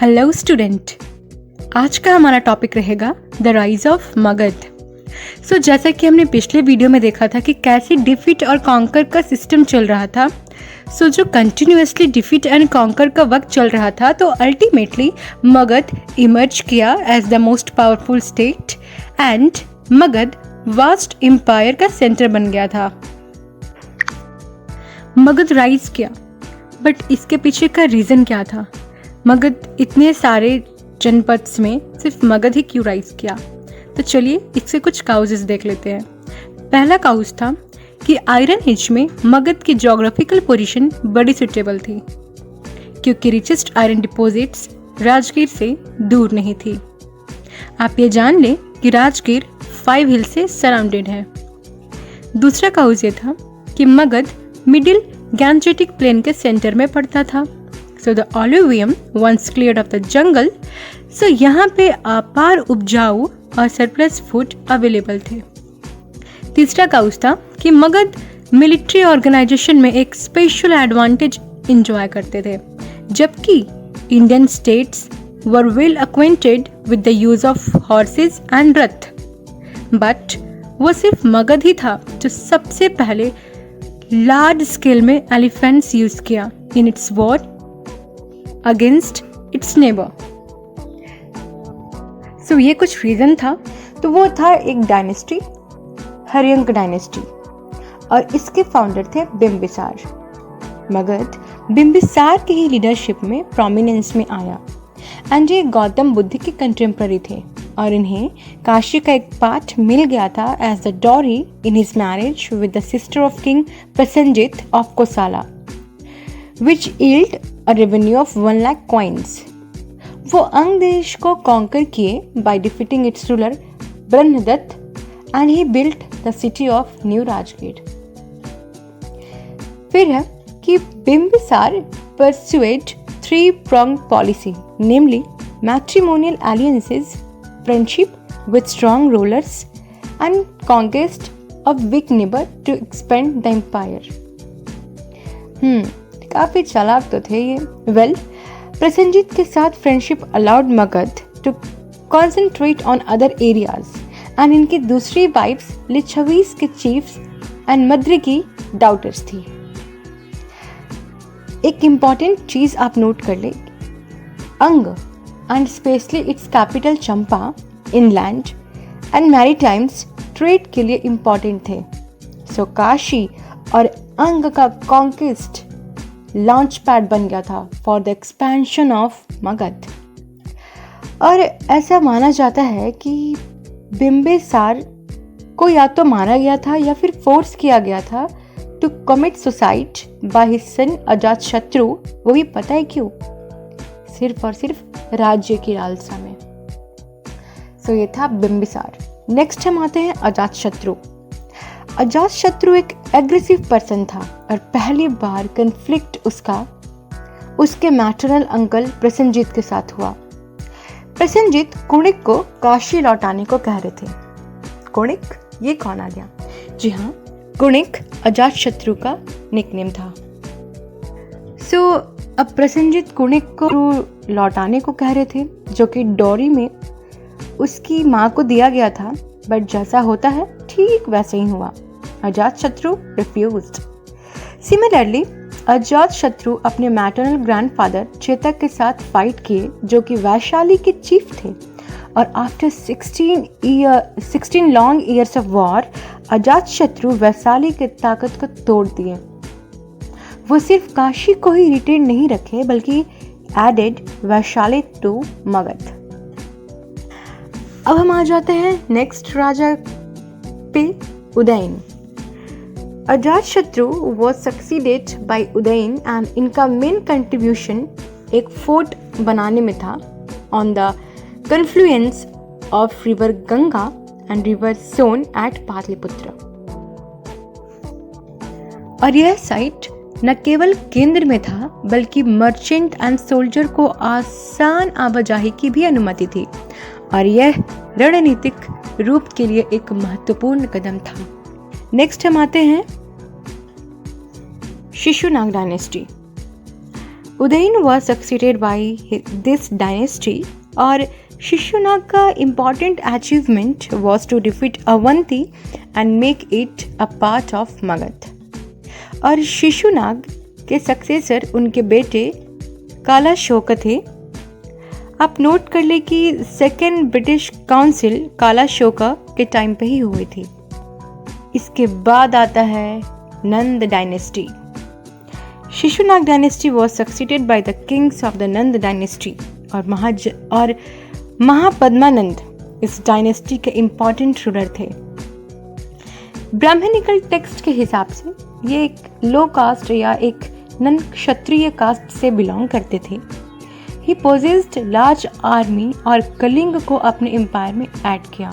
Hello student, आज का हमारा टॉपिक रहेगा द राइज ऑफ मगध। जैसा कि हमने पिछले वीडियो में देखा था कि कैसे डिफीट और कॉन्कर का सिस्टम चल रहा था। जो कंटिन्यूअसली डिफीट एंड कॉन्कर का वक्त चल रहा था, तो अल्टीमेटली मगध इमर्ज किया as the most powerful state and Magadh vast empire का सेंटर बन गया था। मगध राइज किया, बट इसके पीछे का रीज़न क्या था? मगध इतने सारे जनपद्स में सिर्फ मगध ही क्यों राइज किया? तो चलिए इससे कुछ काउजेस देख लेते हैं। पहला काउज था कि आयरन एज में मगध की ज्योग्राफिकल पोजीशन बड़ी सुटेबल थी, क्योंकि रिचेस्ट आयरन डिपॉजिट्स राजगीर से दूर नहीं थी। आप ये जान लें कि राजगीर 5 हिल से सराउंडेड है। दूसरा काउज ये था कि मगध मिडिल गैंजेटिक प्लेन के सेंटर में पड़ता था। The alluvium once cleared of the jungle, यहाँ पे अपार उपजाऊ और सरप्लस फूड अवेलेबल थे। तीसरा काउज था कि मगध मिलिट्री ऑर्गेनाइजेशन में एक स्पेशल एडवांटेज इंजॉय करते थे, जबकि Indian states were well acquainted with the use of horses and Rath. But वो सिर्फ मगध ही था जो सबसे पहले लार्ज स्केल में एलिफेंट्स यूज किया in its war against it's neighbour. ये कुछ रीजन था। तो वो था एक डायनेस्टी, हर्यंक डायनेस्टी, और इसके फाउंडर थे बिम्बिसार। मगध बिम्बिसार की ही लीडरशिप में प्रोमिनेंस में आया एंड ये गौतम बुद्ध के कंटेम्प्ररी थे, और इन्हें काशी का एक पार्ट मिल गया था as the dowry in his marriage with the sister of king Prasenjit of Kosala, which yield a revenue of 1 lakh coins. वो अंग देश को कॉन्कर किए by defeating its ruler Brahmadatta and he built the city of New Rajgir. फिर है कि Bimbisara pursued 3-pronged policy, namely matrimonial alliances, friendship with strong rulers and conquest of weak neighbor to expand the empire. काफी चालाक तो थे ये। प्रसेनजीत के साथ friendship allowed Magadh to concentrate on other areas and इनकी दूसरी वाइफ्स लिच्छवीस के चीफ्स एंड मद्री की डाउटर्स थी। एक इम्पॉर्टेंट चीज आप नोट कर ले, Anga and specially its capital Champa inland and maritimes trade के लिए इम्पॉर्टेंट थे। काशी और अंग का कॉन्क्विस्ट लॉन्च पैड बन गया था for the expansion of Magadh. और ऐसा माना जाता है कि बिम्बिसार को या तो मारा गया था या फिर फोर्स किया गया था to commit suicide by his son Ajatashatru. वो भी पता है क्यों? सिर्फ और सिर्फ राज्य की लालसा में। ये था बिम्बिसार। नेक्स्ट हम आते हैं अजातशत्रु। अजातशत्रु एक एग्रेसिव पर्सन था और पहली बार कन्फ्लिक्ट उसके मैटरनल अंकल प्रसेनजीत के साथ हुआ। प्रसेनजीत कुणिक को काशी लौटाने को कह रहे थे। कुणिक, ये कौन आ गया? जी हाँ, कुणिक अजातशत्रु का निकनेम था। अब प्रसेनजीत कुणिक को लौटाने को कह रहे थे, जो कि डोरी में उसकी माँ को दिया गया था, बट जैसा होता है ठीक वैसे ही हुआ। अजातशत्रु रिफ्यूज्ड। सिमिलरली अजातशत्रु अपने मैटरनल ग्रैंडफादर चेतक के साथ फाइट किए, जो कि वैशाली के चीफ थे, और after 16 long years of war Ajatashatru Vaishali की ताकत को तोड़ दिए। वो सिर्फ काशी को ही रिटेन नहीं रखे, बल्कि एडेड वैशाली टू मगध। अब हम आ जाते हैं नेक्स्ट राजा पे, Udayan. Ajatashatru was succeeded by Udayan and इनका मेन कंट्रीब्यूशन एक फोर्ट बनाने में था on the confluence of river Ganga and river Son at Pataliputra. और यह साइट न केवल केंद्र में था, बल्कि मर्चेंट एंड सोल्जर को आसान आवाजाही की भी अनुमति थी, और यह रणनीतिक रूप के लिए एक महत्वपूर्ण कदम था। नेक्स्ट हम आते हैं Shishunag dynasty. Udayin was succeeded by this dynasty और शिशुनाग का important achievement was to defeat Avanti and make it a part of Magध। और शिशुनाग के सक्सेसर उनके बेटे काला शोका थे। आप नोट कर ले कि सेकेंड ब्रिटिश काउंसिल काला शोका के टाइम पे ही हुई थी। इसके बाद आता है Nanda dynasty. Shishunaga dynasty was succeeded by the kings of the Nanda dynasty और महापद्मानंद इस डायनेस्टी के इम्पॉर्टेंट रूलर थे। ब्राह्मणिकल टेक्स्ट के हिसाब से ये एक लो कास्ट या एक नन क्षत्रिय कास्ट से बिलोंग करते थे। ही पोजेस्ड लार्ज आर्मी और कलिंग को अपने एम्पायर में ऐड किया।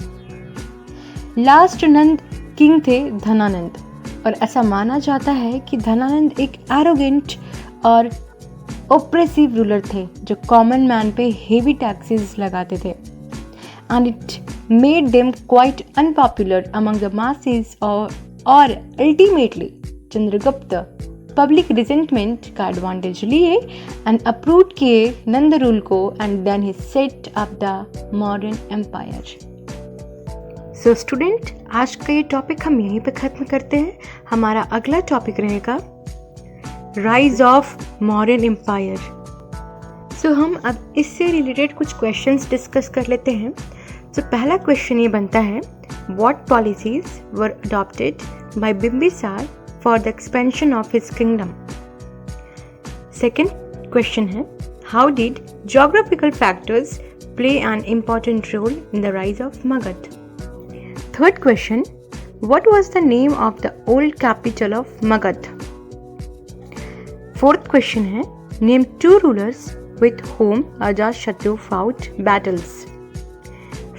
लास्ट नंद किंग थे धनानंद और ऐसा माना जाता है कि धनानंद एक एरोगेंट और ओप्रेसिव रूलर थे जो कॉमन मैन पे हेवी टैक्सेस लगाते थे and it made them quite unpopular among the masses और अल्टीमेटली चंद्रगुप्त पब्लिक रिजेंटमेंट का एडवांटेज लिए एंड अप्रूव किए नंद रूल को and then he set up the modern empire. So student, आज का ये टॉपिक हम यहीं पे ख़त्म करते हैं। हमारा अगला टॉपिक रहेगा राइज ऑफ मॉडर्न एम्पायर। सो हम अब इससे रिलेटेड कुछ क्वेश्चंस डिस्कस कर लेते हैं। तो पहला क्वेश्चन ये बनता है, what policies were adopted by Bimbisara for the expansion of his kingdom. Second question है, how did geographical factors play an important role in the rise of Magadh. Third question, what was the name of the old capital of Magध? Fourth question है, name two rulers with whom Ajatashatru fought battles.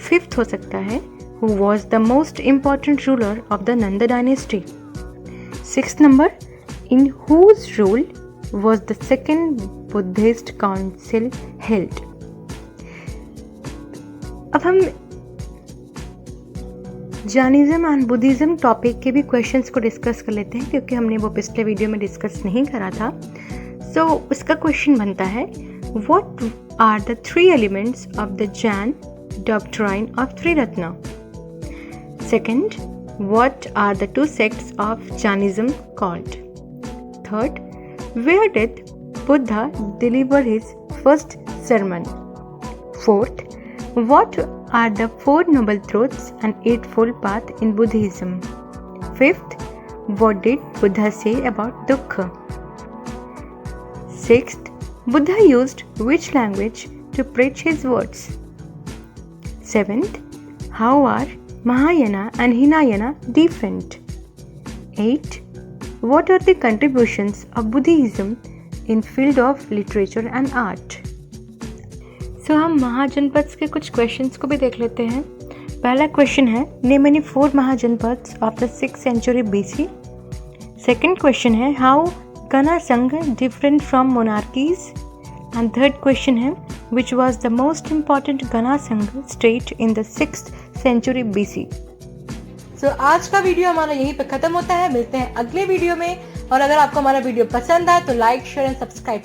Fifth हो सकता है, who was the most important ruler of the Nanda dynasty. Sixth number, in whose rule was the second Buddhist council held? अब हम Jainism and Buddhism topic के भी questions को discuss कर लेते हैं क्योंकि हमने वो पिछले वीडियो में डिस्कस नहीं करा था। सो उसका क्वेश्चन बनता है, what are the three elements of the Jain doctrine of Triratna. Second, what are the two sects of Jainism called. Third, where did Buddha deliver his first sermon. Fourth, what are the Four Noble Truths and Eightfold Path in Buddhism? Fifth, what did Buddha say about dukkha? Sixth, Buddha used which language to preach his words? Seventh, how are Mahayana and Hinayana different? 8. What are the contributions of Buddhism in field of literature and art? So हम महाजनपद्स के कुछ questions को भी देख लेते हैं। पहला question है, name any 4 mahajanapadas of the 6th century BC। Second question है, how gana sangha different from monarchies. And third question है, which was the most important gana sangha state in the 6th century BC। So आज का वीडियो हमारा यहीं पे खत्म होता है। मिलते हैं अगले वीडियो में, और अगर आपको हमारा वीडियो पसंद आए तो लाइक, शेयर एंड सब्सक्राइब